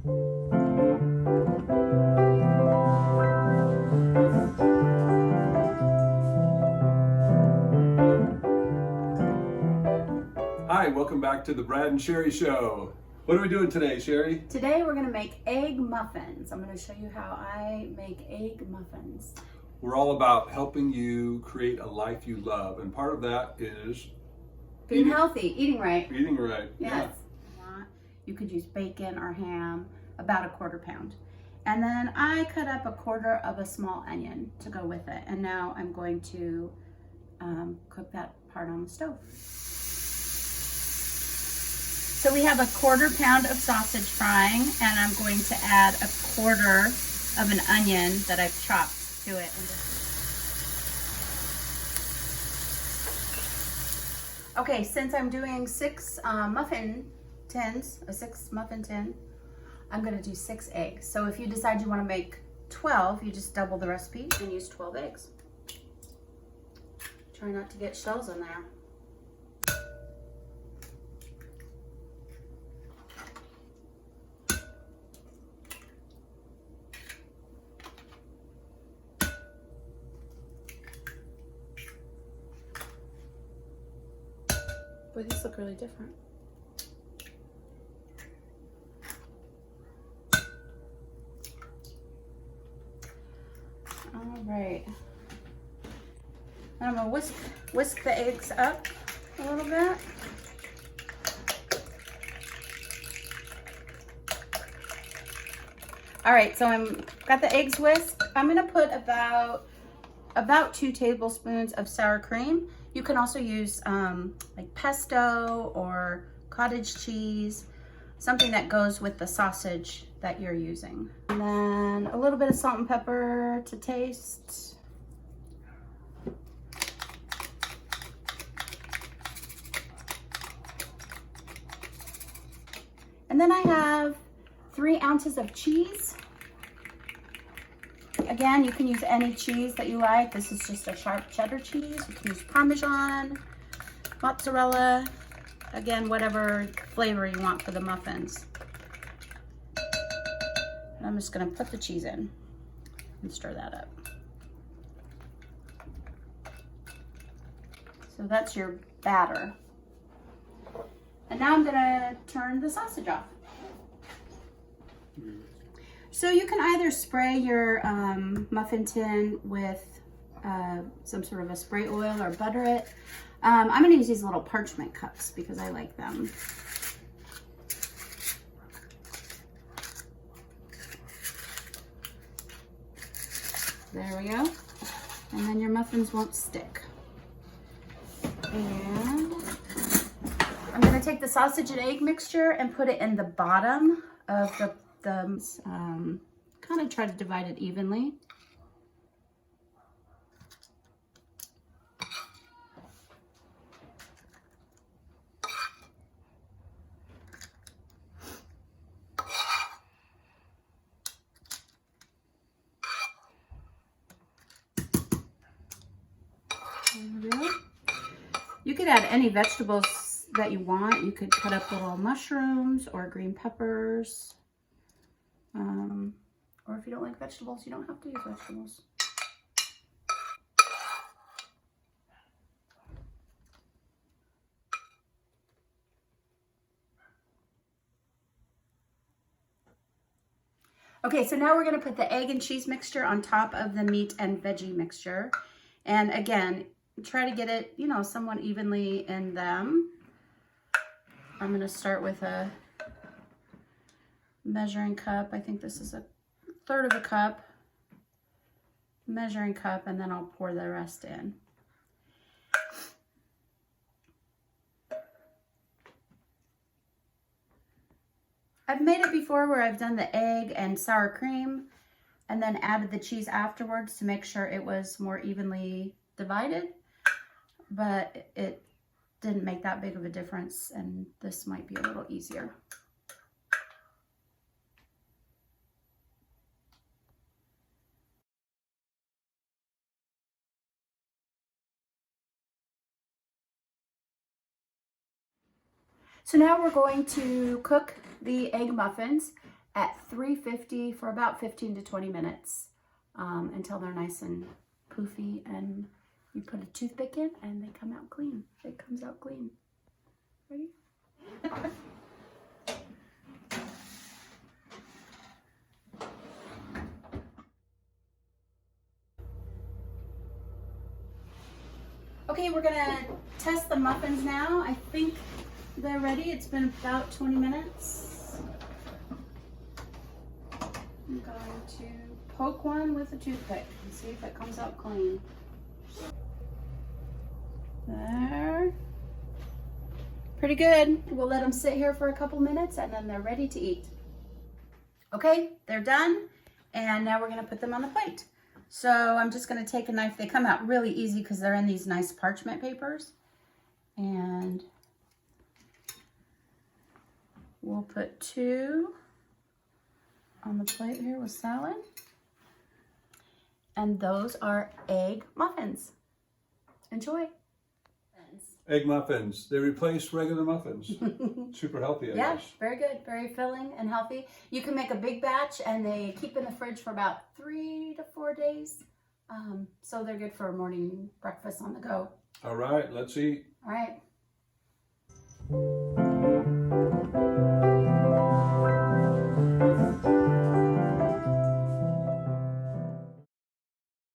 Hi, welcome back to the Brad and Cheri Show. What are we doing today, Cheri? Today we're going to make egg muffins. I'm going to show you how I make egg muffins. We're all about helping you create a life you love, and part of that is being healthy, eating right. Eating right. Yes. Yeah. You could use bacon or ham, about a 1/4 pound. And then I cut up a 1/4 of a small onion to go with it. And now I'm going to cook that part on the stove. So we have a 1/4 pound of sausage frying, and I'm going to add a 1/4 of an onion that I've chopped to it. Okay, since I'm doing 6 muffin tins, a 6 muffin tin, I'm gonna do 6 eggs. So if you decide you wanna make 12, you just double the recipe and use 12 eggs. Try not to get shells in there. Boy, these look really different. All right. I'm gonna whisk the eggs up a little bit. All right, so got the eggs whisked. I'm gonna put about 2 tablespoons of sour cream. You can also use like pesto or cottage cheese, something that goes with the sausage that you're using. And then a little bit of salt and pepper to taste. And then I have 3 ounces of cheese. Again, you can use any cheese that you like. This is just a sharp cheddar cheese. You can use Parmesan, mozzarella, again, whatever flavor you want for the muffins. And I'm just gonna put the cheese in and stir that up. So that's your batter. And now I'm gonna turn the sausage off. So you can either spray your muffin tin with some sort of a spray oil or butter it. I'm going to use these little parchment cups because I like them. There we go. And then your muffins won't stick. And I'm going to take the sausage and egg mixture and put it in the bottom of the kind of try to divide it evenly. You could add any vegetables that you want. You could cut up little mushrooms or green peppers. Or if you don't like vegetables, you don't have to use vegetables. Okay, so now we're going to put the egg and cheese mixture on top of the meat and veggie mixture. And again, try to get it, you know, somewhat evenly in them. I'm going to start with a measuring cup. I think this is a 1/3 of a cup, measuring cup, and then I'll pour the rest in. I've made it before where I've done the egg and sour cream and then added the cheese afterwards to make sure it was more evenly divided, but it didn't make that big of a difference, and this might be a little easier. So now we're going to cook the egg muffins. at 350 for about 15 to 20 minutes until they're nice and poofy, and you put a toothpick in and they come out clean. It comes out clean. Ready? Okay, we're gonna test the muffins now. I think they're ready. It's been about 20 minutes. I'm going to poke one with a toothpick and see if it comes out clean. There. Pretty good. We'll let them sit here for a couple minutes and then they're ready to eat. Okay, they're done. And now we're gonna put them on the plate. So I'm just gonna take a knife. They come out really easy because they're in these nice parchment papers. And we'll put 2 on the plate here with salad. And those are egg muffins. Enjoy. Egg muffins. They replace regular muffins. Super healthy, I guess. Very good. Very filling and healthy. You can make a big batch and they keep in the fridge for about 3 to 4 days. So they're good for a morning breakfast on the go. All right, let's eat. All right.